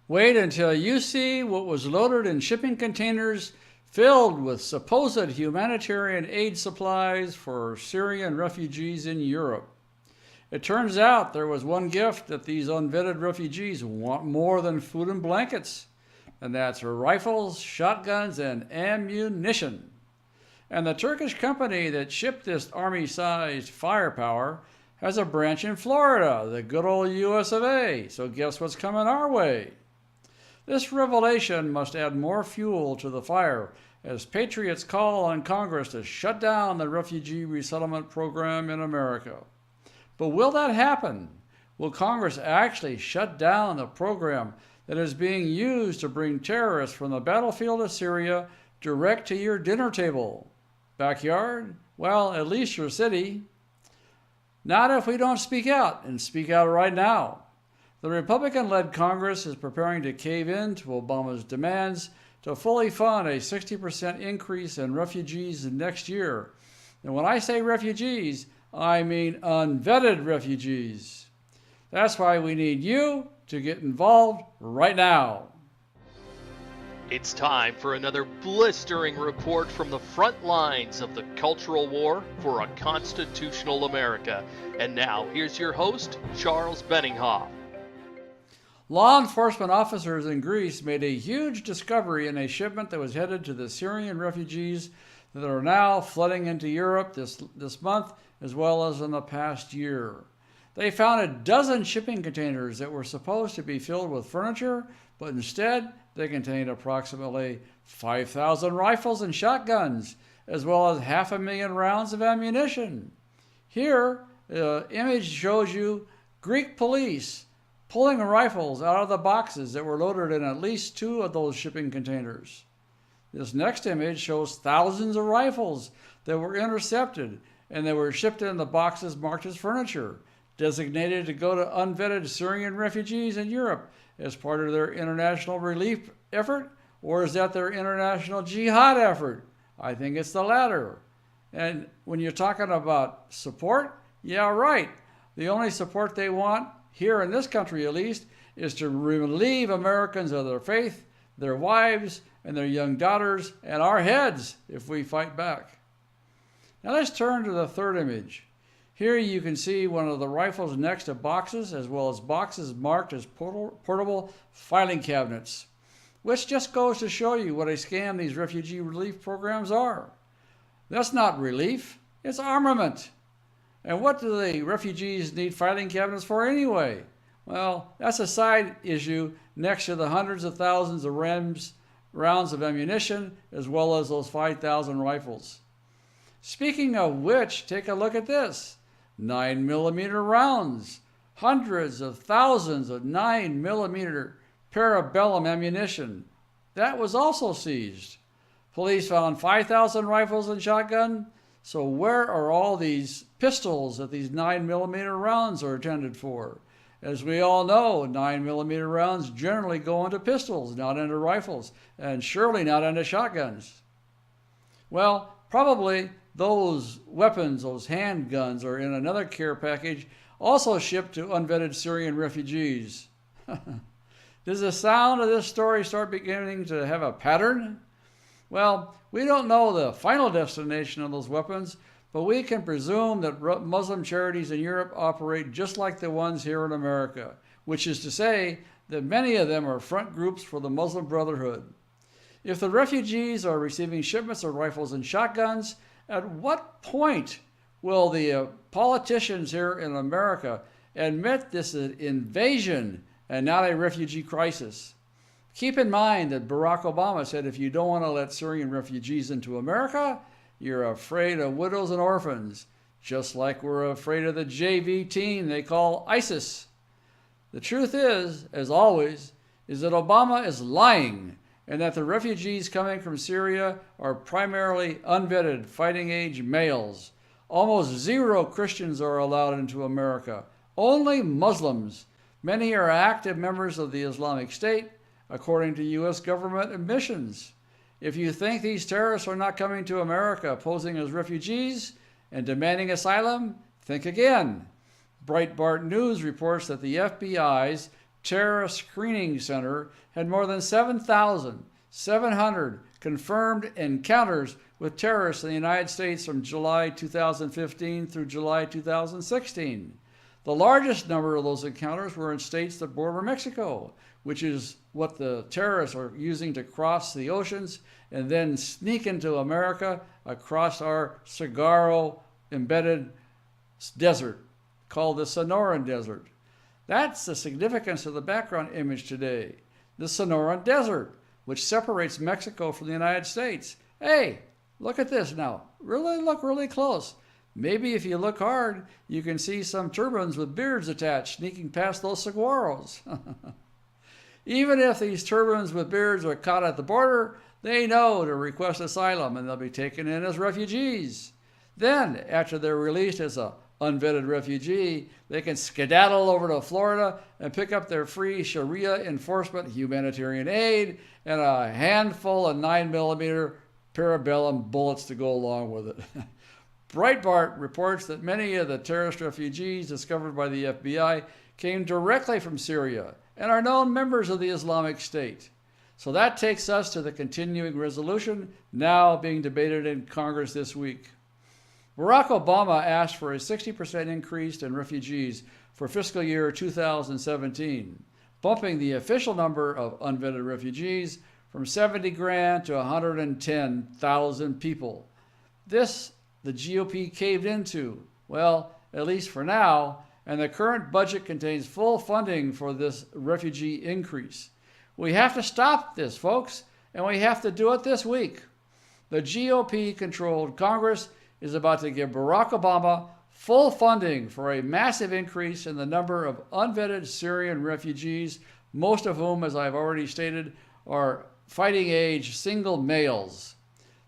Wait until you see what was loaded in shipping containers filled with supposed humanitarian aid supplies for Syrian refugees in Europe. It turns out there was one gift that these unvetted refugees want more than food and blankets, and that's rifles, shotguns, and ammunition. And the Turkish company that shipped this army-sized firepower has a branch in Florida, the good old US of A. So guess what's coming our way? This revelation must add more fuel to the fire as patriots call on Congress to shut down the refugee resettlement program in America. But will that happen? Will Congress actually shut down the program that is being used to bring terrorists from the battlefield of Syria direct to your dinner table? Backyard? Well, at least your city. Not if we don't speak out, and speak out right now. The Republican-led Congress is preparing to cave in to Obama's demands to fully fund a 60% increase in refugees next year. And when I say refugees, I mean unvetted refugees. That's why we need you to get involved right now. It's time for another blistering report from the front lines of the cultural war for a constitutional America. And now, here's your host, Charles Benninghoff. Law enforcement officers in Greece made a huge discovery in a shipment that was headed to the Syrian refugees that are now flooding into Europe this month, as well as in the past year. They found a dozen shipping containers that were supposed to be filled with furniture, but instead they contained approximately 5,000 rifles and shotguns, as well as 500,000 rounds of ammunition. Here, the image shows you Greek police pulling rifles out of the boxes that were loaded in at least 2 of those shipping containers. This next image shows thousands of rifles that were intercepted and they were shipped in the boxes marked as furniture, designated to go to unvetted Syrian refugees in Europe as part of their international relief effort, or is that their international jihad effort? I think it's the latter. And when you're talking about support, yeah, right. The only support they want, here in this country at least, is to relieve Americans of their faith, their wives, and their young daughters, and our heads if we fight back. Now let's turn to the third image. Here you can see one of the rifles next to boxes, as well as boxes marked as portable filing cabinets, which just goes to show you what a scam these refugee relief programs are. That's not relief, it's armament. And what do the refugees need filing cabinets for anyway? Well, that's a side issue next to the hundreds of thousands of rounds of ammunition, as well as those 5,000 rifles. Speaking of which, take a look at this. 9mm rounds, hundreds of thousands of 9mm parabellum ammunition. That was also seized. Police found 5,000 rifles and shotgun. So where are all these pistols that these 9mm rounds are intended for? As we all know, 9mm rounds generally go into pistols, not into rifles, and surely not into shotguns. Well, probably those weapons, those handguns, are in another care package also shipped to unvetted Syrian refugees. Does the sound of this story start beginning to have a pattern? Well, we don't know the final destination of those weapons, but we can presume that Muslim charities in Europe operate just like the ones here in America, which is to say that many of them are front groups for the Muslim Brotherhood. If the refugees are receiving shipments of rifles and shotguns, at what point will the politicians here in America admit this is an invasion and not a refugee crisis? Keep in mind that Barack Obama said if you don't want to let Syrian refugees into America, you're afraid of widows and orphans, just like we're afraid of the JV team they call ISIS. The truth is, as always, is that Obama is lying and that the refugees coming from Syria are primarily unvetted fighting-age males. Almost zero Christians are allowed into America, only Muslims. Many are active members of the Islamic State, according to U.S. government admissions. If you think these terrorists are not coming to America posing as refugees and demanding asylum, think again. Breitbart News reports that the FBI's Terrorist Screening Center had more than 7,700 confirmed encounters with terrorists in the United States from July 2015 through July 2016. The largest number of those encounters were in states that border Mexico, which is what the terrorists are using to cross the oceans and then sneak into America across our saguaro-embedded desert called the Sonoran Desert. That's the significance of the background image today. The Sonoran Desert, which separates Mexico from the United States. Hey, look at this now. Look really close. Maybe if you look hard, you can see some turbans with beards attached sneaking past those saguaros. Even if these turbans with beards are caught at the border, they know to request asylum and they'll be taken in as refugees. Then, after they're released as an unvetted refugee, they can skedaddle over to Florida and pick up their free Sharia enforcement humanitarian aid and a handful of 9mm parabellum bullets to go along with it. Breitbart reports that many of the terrorist refugees discovered by the FBI came directly from Syria and are known members of the Islamic State. So that takes us to the continuing resolution now being debated in Congress this week. Barack Obama asked for a 60% increase in refugees for fiscal year 2017, bumping the official number of unvetted refugees from 70 grand to 110,000 people. This the GOP caved into, well, at least for now, and the current budget contains full funding for this refugee increase. We have to stop this, folks, and we have to do it this week. The GOP-controlled Congress is about to give Barack Obama full funding for a massive increase in the number of unvetted Syrian refugees, most of whom, as I've already stated, are fighting-age single males.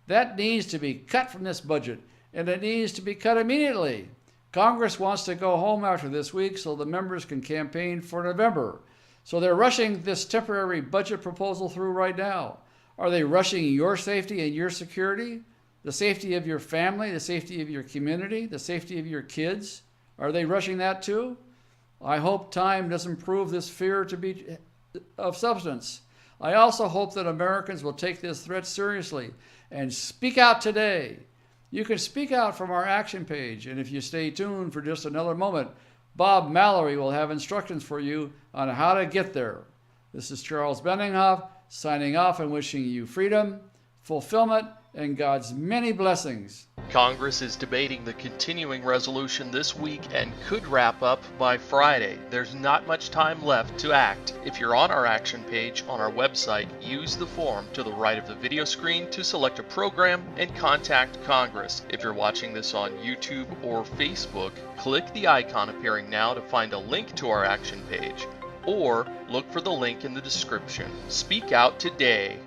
That needs to be cut from this budget, and it needs to be cut immediately. Congress wants to go home after this week so the members can campaign for November. So they're rushing this temporary budget proposal through right now. Are they rushing your safety and your security? The safety of your family, the safety of your community, the safety of your kids? Are they rushing that too? I hope time doesn't prove this fear to be of substance. I also hope that Americans will take this threat seriously and speak out today. You can speak out from our action page, and if you stay tuned for just another moment, Bob Mallory will have instructions for you on how to get there. This is Charles Benninghoff signing off and wishing you freedom, fulfillment, and God's many blessings. Congress is debating the continuing resolution this week and could wrap up by Friday. There's not much time left to act. If you're on our action page on our website, use the form to the right of the video screen to select a program and contact Congress. If you're watching this on YouTube or Facebook, click the icon appearing now to find a link to our action page, or look for the link in the description. Speak out today.